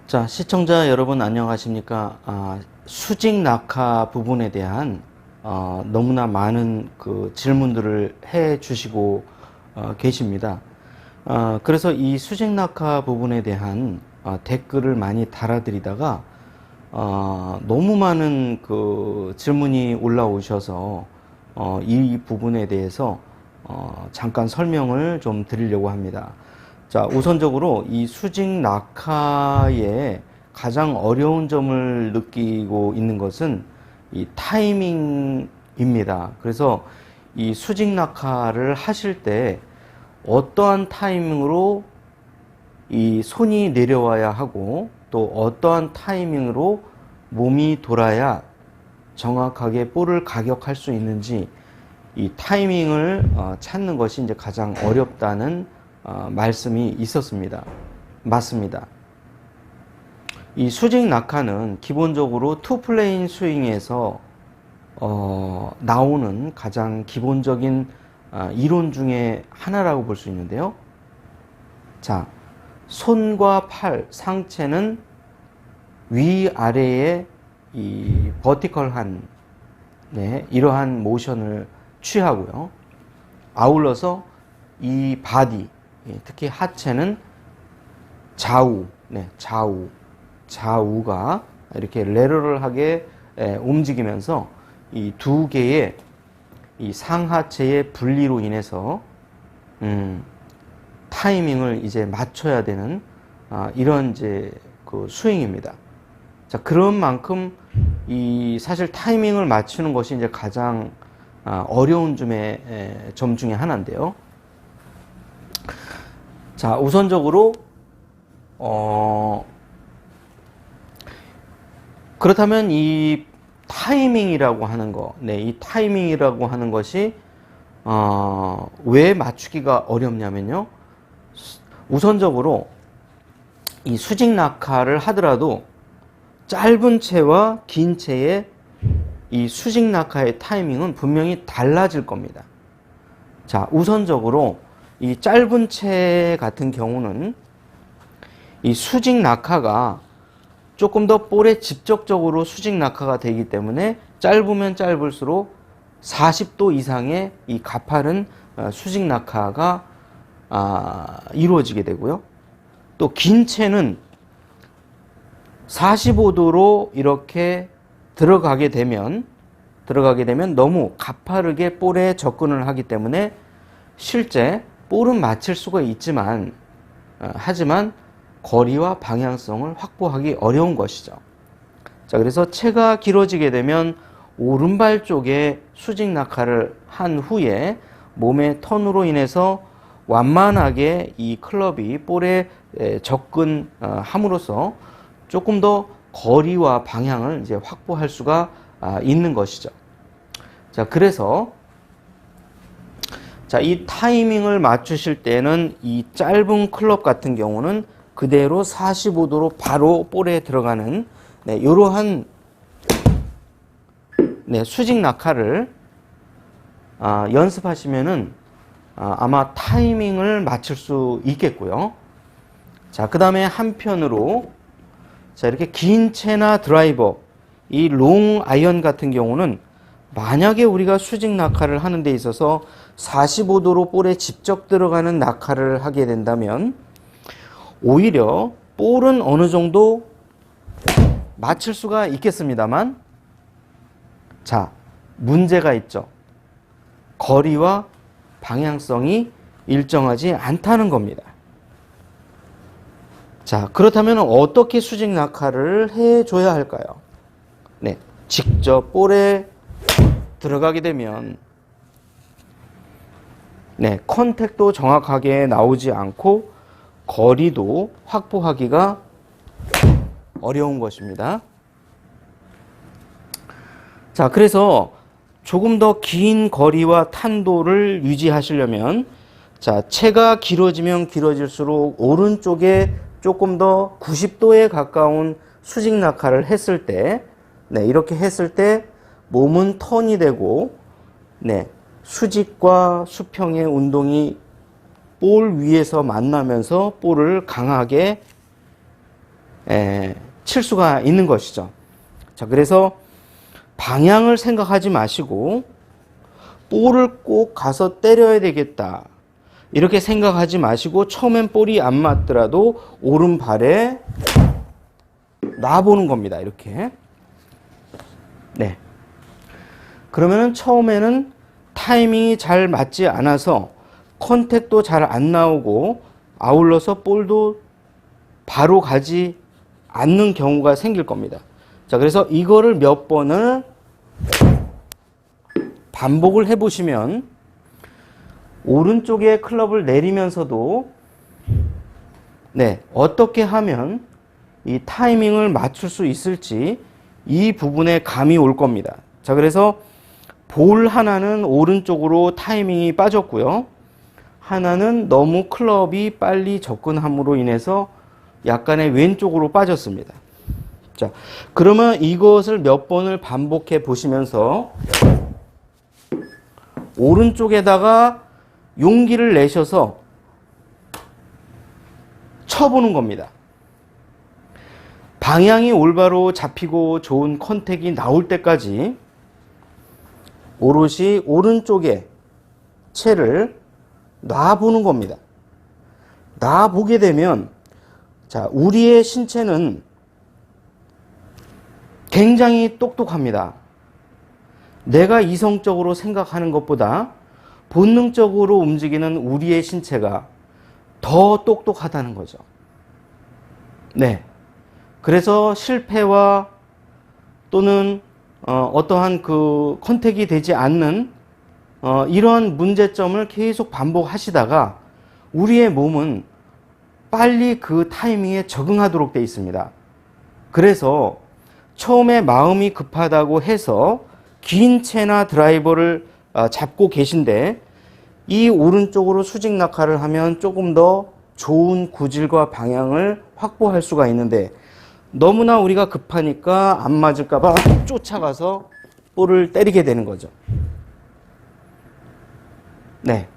자, 시청자 여러분 안녕하십니까? 수직 낙하 부분에 대한 너무나 많은 그 질문들을 해 주시고 계십니다. 그래서 이 수직 낙하 부분에 대한 댓글을 많이 달아드리다가 너무 많은 그 질문이 올라오셔서 이 부분에 대해서 잠깐 설명을 좀 드리려고 합니다. 자, 우선적으로 이 수직 낙하의 가장 어려운 점을 느끼고 있는 것은 이 타이밍입니다. 그래서 이 수직 낙하를 하실 때 어떠한 타이밍으로 이 손이 내려와야 하고 또 어떠한 타이밍으로 몸이 돌아야 정확하게 볼을 가격할 수 있는지 이 타이밍을 찾는 것이 이제 가장 어렵다는 말씀이 있었습니다. 맞습니다. 이 수직 낙하는 기본적으로 투플레인 스윙에서 나오는 가장 기본적인 이론 중에 하나라고 볼 수 있는데요. 자, 손과 팔, 상체는 위아래의 이 버티컬한 이러한 모션을 취하고요. 아울러서 이 바디, 특히 하체는 좌우가 이렇게 레러럴하게 움직이면서 이 두 개의 이 상하체의 분리로 인해서 타이밍을 이제 맞춰야 되는 이런 이제 그 스윙입니다. 자, 그런 만큼 이 사실 타이밍을 맞추는 것이 이제 가장 어려운 점 중에 하나인데요. 자, 우선적으로 그렇다면 이 타이밍이라고 하는 거, 이 타이밍이라고 하는 것이 왜 맞추기가 어렵냐면요. 우선적으로 이 수직 낙하를 하더라도 짧은 채와 긴 채의 이 수직 낙하의 타이밍은 분명히 달라질 겁니다. 자, 우선적으로 이 짧은 채 같은 경우는 이 수직 낙하가 조금 더 볼에 직접적으로 수직 낙하가 되기 때문에 짧으면 짧을수록 40도 이상의 이 가파른 수직 낙하가 이루어지게 되고요. 또 긴 채는 45도로 이렇게 들어가게 되면 너무 가파르게 볼에 접근을 하기 때문에 실제 볼은 맞힐 수가 있지만 하지만 거리와 방향성을 확보하기 어려운 것이죠. 자, 그래서 채가 길어지게 되면 오른발 쪽에 수직 낙하를 한 후에 몸의 턴으로 인해서 완만하게 이 클럽이 볼에 접근함으로써 조금 더 거리와 방향을 이제 확보할 수가 있는 것이죠. 자, 그래서 이 타이밍을 맞추실 때는 이 짧은 클럽 같은 경우는 그대로 45도로 바로 볼에 들어가는 이러한 수직 낙하를 연습하시면은 아마 타이밍을 맞출 수 있겠고요. 자, 그 다음에 한편으로 이렇게 긴 채나 드라이버, 이 롱 아이언 같은 경우는 만약에 우리가 수직 낙하를 하는 데 있어서 45도로 볼에 직접 들어가는 낙하를 하게 된다면 오히려 볼은 어느 정도 맞출 수가 있겠습니다만, 자, 문제가 있죠. 거리와 방향성이 일정하지 않다는 겁니다. 자, 그렇다면 어떻게 수직 낙하를 해줘야 할까요? 직접 볼에 들어가게 되면 컨택도 정확하게 나오지 않고 거리도 확보하기가 어려운 것입니다. 자, 그래서 조금 더 긴 거리와 탄도를 유지하시려면 채가 길어지면 길어질수록 오른쪽에 조금 더 90도에 가까운 수직 낙하를 했을 때 이렇게 했을 때 몸은 턴이 되고 수직과 수평의 운동이 볼 위에서 만나면서 볼을 강하게 칠 수가 있는 것이죠. 자, 그래서 방향을 생각하지 마시고 볼을 꼭 가서 때려야 되겠다, 이렇게 생각하지 마시고 처음엔 볼이 안 맞더라도 오른발에 놔보는 겁니다. 이렇게. 네. 그러면은 처음에는 타이밍이 잘 맞지 않아서 컨택도 잘 안 나오고 아울러서 볼도 바로 가지 않는 경우가 생길 겁니다. 자, 그래서 이거를 몇 번을 반복을 해보시면 오른쪽에 클럽을 내리면서도 네, 어떻게 하면 이 타이밍을 맞출 수 있을지 이 부분에 감이 올 겁니다. 자, 그래서 볼 하나는 오른쪽으로 타이밍이 빠졌고요. 하나는 너무 클럽이 빨리 접근함으로 인해서 약간의 왼쪽으로 빠졌습니다. 자, 그러면 이것을 몇 번을 반복해 보시면서 오른쪽에다가 용기를 내셔서 쳐보는 겁니다. 방향이 올바로 잡히고 좋은 컨택이 나올 때까지 오롯이 오른쪽에 채를 놔보는 겁니다. 놔보게 되면, 자, 우리의 신체는 굉장히 똑똑합니다. 내가 이성적으로 생각하는 것보다 본능적으로 움직이는 우리의 신체가 더 똑똑하다는 거죠. 네. 그래서 실패와 또는 어떠한 그 컨택이 되지 않는 이러한 문제점을 계속 반복하시다가 우리의 몸은 빨리 그 타이밍에 적응하도록 되어 있습니다. 그래서 처음에 마음이 급하다고 해서 긴 채나 드라이버를 잡고 계신데 이 오른쪽으로 수직 낙하를 하면 조금 더 좋은 구질과 방향을 확보할 수가 있는데 너무나 우리가 급하니까 안 맞을까봐 쫓아가서 볼을 때리게 되는 거죠. 네.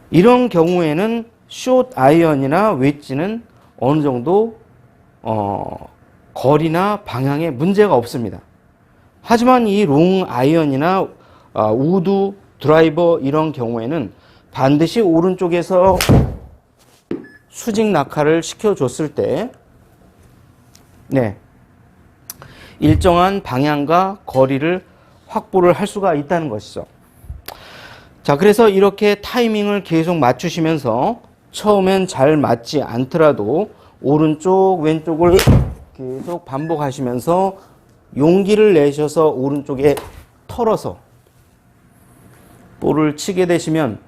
이런 경우에는 숏 아이언이나 웨지는 어느 정도 거리나 방향에 문제가 없습니다. 하지만 이 롱 아이언이나 우드 드라이버 이런 경우에는 반드시 오른쪽에서 수직 낙하를 시켜줬을 때 네, 일정한 방향과 거리를 확보를 할 수가 있다는 것이죠. 자, 그래서 이렇게 타이밍을 계속 맞추시면서 처음엔 잘 맞지 않더라도 오른쪽 왼쪽을 계속 반복하시면서 용기를 내셔서 오른쪽에 털어서 볼을 치게 되시면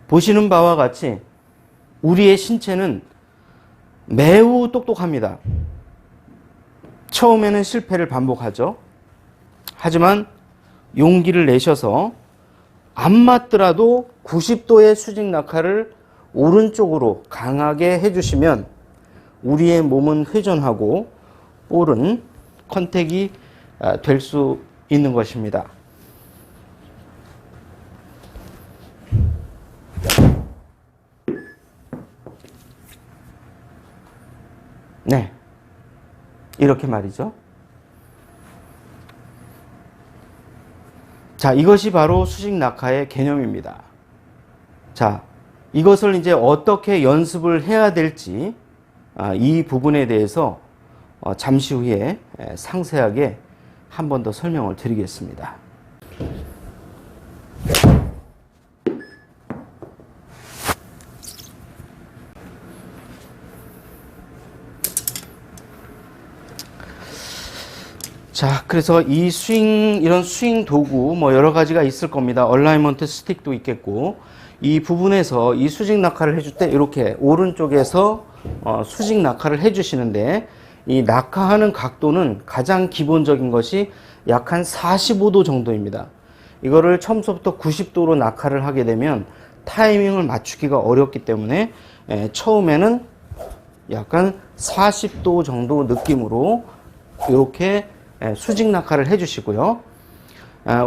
보시는 바와 같이 우리의 신체는 매우 똑똑합니다. 처음에는 실패를 반복하죠. 하지만 용기를 내셔서 안 맞더라도 90도의 수직 낙하를 오른쪽으로 강하게 해주시면 우리의 몸은 회전하고 볼은 컨택이 될 수 있는 것입니다. 네, 이렇게 말이죠. 자, 이것이 바로 수직 낙하의 개념입니다. 자, 이것을 이제 어떻게 연습을 해야 될지 이 부분에 대해서 잠시 후에 상세하게 한 번 더 설명을 드리겠습니다. 자, 그래서 이 이런 스윙 도구 뭐 여러 가지가 있을 겁니다. 얼라이먼트 스틱도 있겠고, 이 부분에서 이 수직 낙하를 해줄 때 이렇게 오른쪽에서 수직 낙하를 해주시는데, 이 낙하하는 각도는 가장 기본적인 것이 약 한 45도 정도입니다. 이거를 처음부터 90도로 낙하를 하게 되면 타이밍을 맞추기가 어렵기 때문에 처음에는 약간 40도 정도 느낌으로 이렇게 수직 낙하를 해주시고요.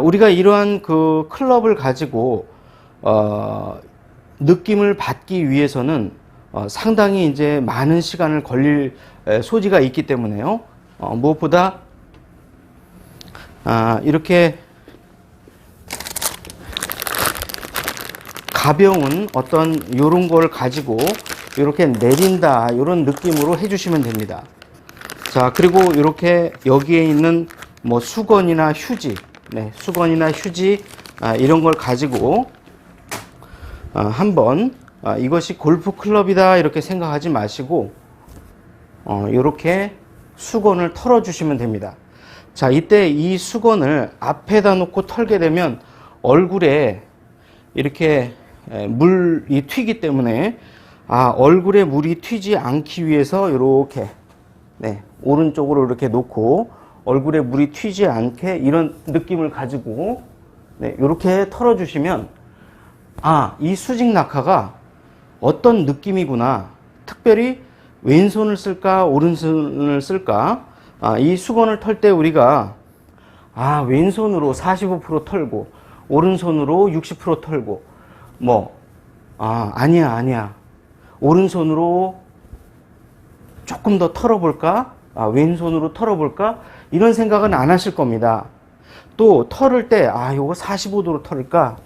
우리가 이러한 그 클럽을 가지고 느낌을 받기 위해서는 상당히 이제 많은 시간을 걸릴 소지가 있기 때문에요. 무엇보다 이렇게 가벼운 어떤 요런 걸 가지고 이렇게 내린다 이런 느낌으로 해주시면 됩니다. 자, 그리고 이렇게 여기에 있는 뭐 수건이나 휴지, 수건이나 휴지 이런 걸 가지고 한번 이것이 골프 클럽이다 이렇게 생각하지 마시고 이렇게 수건을 털어 주시면 됩니다. 자, 이때 이 수건을 앞에다 놓고 털게 되면 얼굴에 이렇게 물이 튀기 때문에 얼굴에 물이 튀지 않기 위해서 이렇게 오른쪽으로 이렇게 놓고 얼굴에 물이 튀지 않게 이런 느낌을 가지고 이렇게 털어 주시면 이 수직 낙하가 어떤 느낌이구나, 특별히 왼손을 쓸까 오른손을 쓸까, 이 수건을 털 때 우리가 왼손으로 45% 털고 오른손으로 60% 털고 아니야 오른손으로 조금 더 털어볼까, 왼손으로 털어볼까, 이런 생각은 안 하실 겁니다. 또 털을 때 요거 45도로 털을까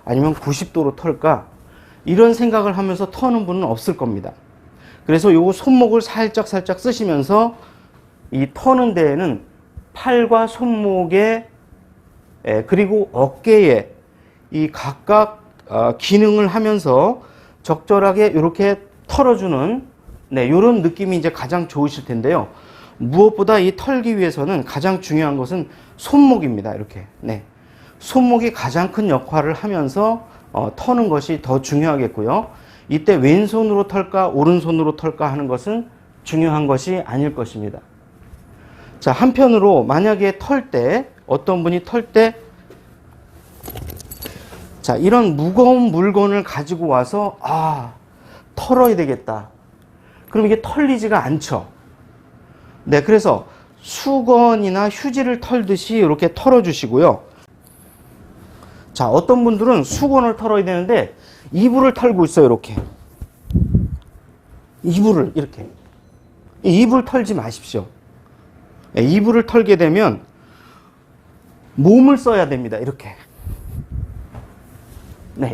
아니면 90도로 털까, 이런 생각을 하면서 터는 분은 없을 겁니다. 그래서 요거 손목을 살짝 쓰시면서 이 터는 데에는 팔과 손목에 그리고 어깨에 이 각각 기능을 하면서 적절하게 이렇게 털어주는 이런 느낌이 이제 가장 좋으실 텐데요. 무엇보다 이 털기 위해서는 가장 중요한 것은 손목입니다. 이렇게 손목이 가장 큰 역할을 하면서 터는 것이 더 중요하겠고요. 이때 왼손으로 털까 오른손으로 털까 하는 것은 중요한 것이 아닐 것입니다. 자, 한편으로 만약에 털 때 어떤 분이 털 때 이런 무거운 물건을 가지고 와서 털어야 되겠다. 그럼 이게 털리지가 않죠. 그래서 수건이나 휴지를 털듯이 이렇게 털어 주시고요. 자, 어떤 분들은 수건을 털어야 되는데 이불을 털고 있어요. 이렇게 이불을 이렇게 이불 털지 마십시오. 이불을 털게 되면 몸을 써야 됩니다. 이렇게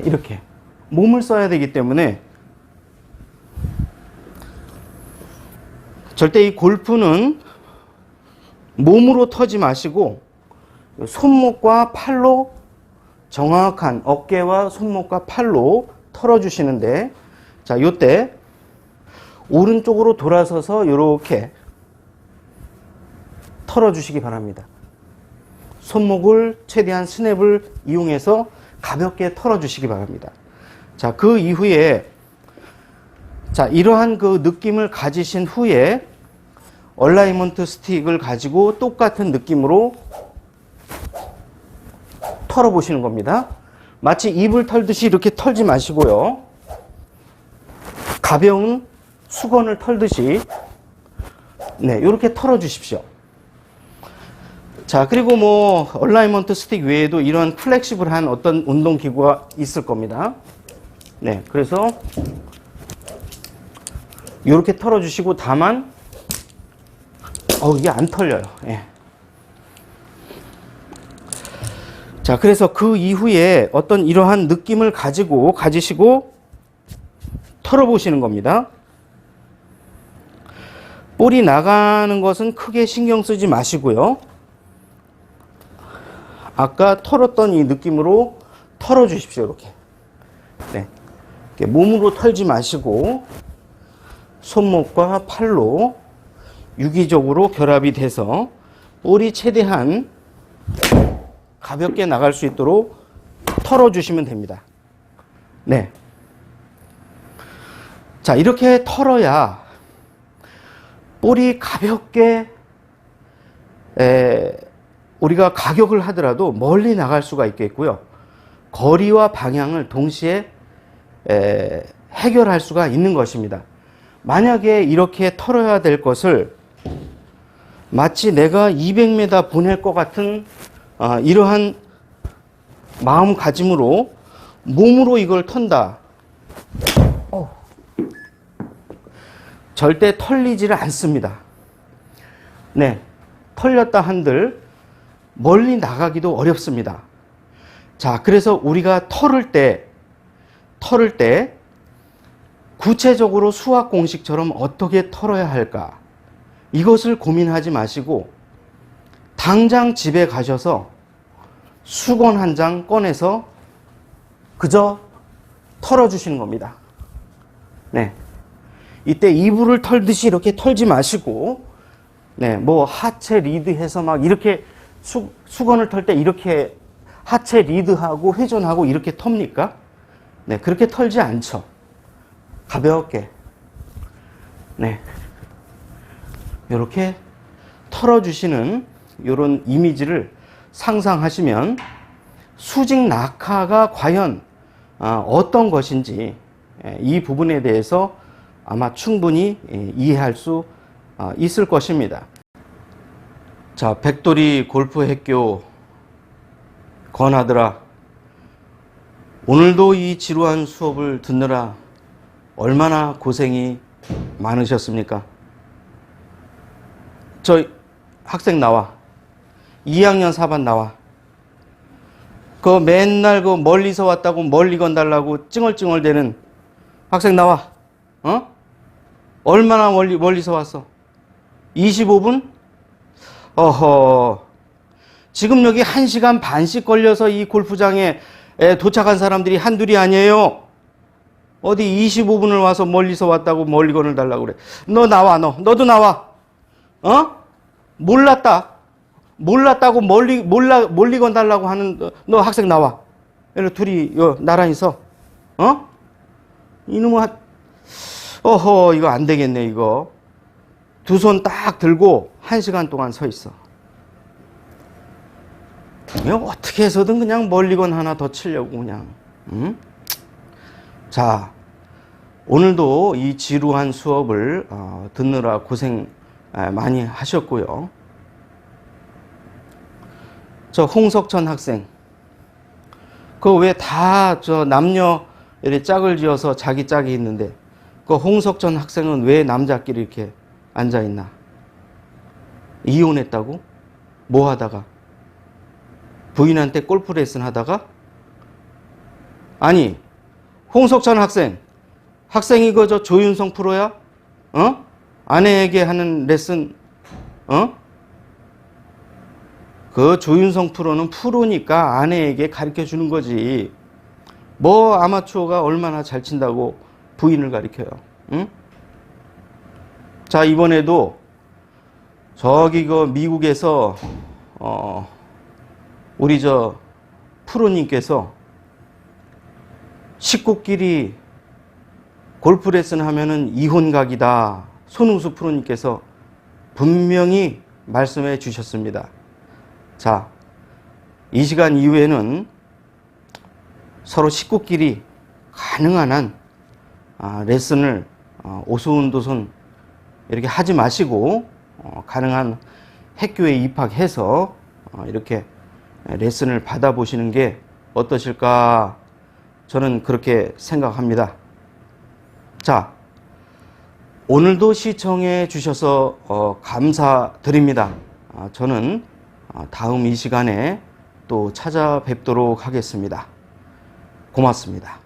이렇게 몸을 써야 되기 때문에 절대 이 골프는 몸으로 터지 마시고 손목과 팔로 정확한 어깨와 손목과 팔로 털어 주시는데, 자, 요때 오른쪽으로 돌아서서 이렇게 털어 주시기 바랍니다. 손목을 최대한 스냅을 이용해서 가볍게 털어 주시기 바랍니다. 자, 그 이후에 이러한 그 느낌을 가지신 후에 얼라이먼트 스틱을 가지고 똑같은 느낌으로 털어 보시는 겁니다. 마치 이불 털듯이 이렇게 털지 마시고요. 가벼운 수건을 털듯이 이렇게 털어 주십시오. 자, 그리고 얼라이먼트 스틱 외에도 이런 플렉시블한 어떤 운동 기구가 있을 겁니다. 그래서 이렇게 털어 주시고, 다만 이게 안 털려요. 자, 그래서 그 이후에 어떤 이러한 느낌을 가지시고 털어보시는 겁니다. 볼이 나가는 것은 크게 신경 쓰지 마시고요. 아까 털었던 이 느낌으로 털어주십시오. 이렇게. 이렇게 몸으로 털지 마시고 손목과 팔로 유기적으로 결합이 돼서 볼이 최대한 가볍게 나갈 수 있도록 털어주시면 됩니다. 자, 이렇게 털어야 볼이 가볍게 우리가 가격을 하더라도 멀리 나갈 수가 있겠고요. 거리와 방향을 동시에 해결할 수가 있는 것입니다. 만약에 이렇게 털어야 될 것을 마치 내가 200m 보낼 것 같은 이러한 마음가짐으로 몸으로 이걸 턴다. 절대 털리지를 않습니다. 네, 털렸다 한들 멀리 나가기도 어렵습니다. 자, 그래서 우리가 털을 때 구체적으로 수학 공식처럼 어떻게 털어야 할까? 이것을 고민하지 마시고 당장 집에 가셔서 수건 한 장 꺼내서 그저 털어주시는 겁니다. 네. 이때 이불을 털듯이 이렇게 털지 마시고, 네, 뭐 하체 리드해서 막 이렇게 수건을 털 때 이렇게 하체 리드하고 회전하고 이렇게 텁니까? 네, 그렇게 털지 않죠. 가볍게. 네. 이렇게 털어주시는 이런 이미지를 상상하시면 수직 낙하가 과연 어떤 것인지 이 부분에 대해서 아마 충분히 이해할 수 있을 것입니다. 자, 백돌이 골프 핵교 권하더라. 오늘도 이 지루한 수업을 듣느라 얼마나 고생이 많으셨습니까? 저 학생 나와. 2학년 4반 나와. 그 맨날 그 멀리서 왔다고 멀리 건달라고 찡얼찡얼대는 학생 나와. 어? 얼마나 멀리서 왔어? 25분? 어허. 지금 여기 1시간 반씩 걸려서 이 골프장에 도착한 사람들이 한둘이 아니에요. 어디 25분을 와서 멀리서 왔다고 멀리 건을 달라고 그래. 너 나와, 너도 나와. 어? 몰랐다고 멀리 건 달라고 하는 너 학생 나와. 이렇게 둘이 나란히 서. 어? 이놈의 어허, 이거 안 되겠네, 이거. 두 손 딱 들고 1시간 동안 서 있어. 어떻게 해서든 그냥 멀리건 하나 더 치려고 그냥. 응? 자, 오늘도 이 지루한 수업을 듣느라 고생 많이 하셨고요. 저 홍석천 학생, 그 왜 다 저 남녀 이렇게 짝을 지어서 자기 짝이 있는데 그 홍석천 학생은 왜 남자끼리 이렇게 앉아 있나? 이혼했다고? 뭐 하다가? 부인한테 골프 레슨 하다가? 아니, 홍석천 학생이 그 저 조윤성 프로야? 어? 아내에게 하는 레슨, 어? 그 조윤성 프로는 프로니까 아내에게 가르쳐 주는 거지. 뭐 아마추어가 얼마나 잘 친다고 부인을 가르쳐요. 응? 자, 이번에도 저기 그 미국에서 우리 저 프로님께서 식구끼리 골프 레슨 하면은 이혼각이다. 손흥수 프로님께서 분명히 말씀해 주셨습니다. 자, 이 시간 이후에는 서로 식구끼리 가능한 한 레슨을 오손도손 이렇게 하지 마시고 가능한 핵교에 입학해서 이렇게 레슨을 받아보시는 게 어떠실까? 저는 그렇게 생각합니다. 자, 오늘도 시청해 주셔서 감사드립니다. 저는 다음 이 시간에 또 찾아뵙도록 하겠습니다. 고맙습니다.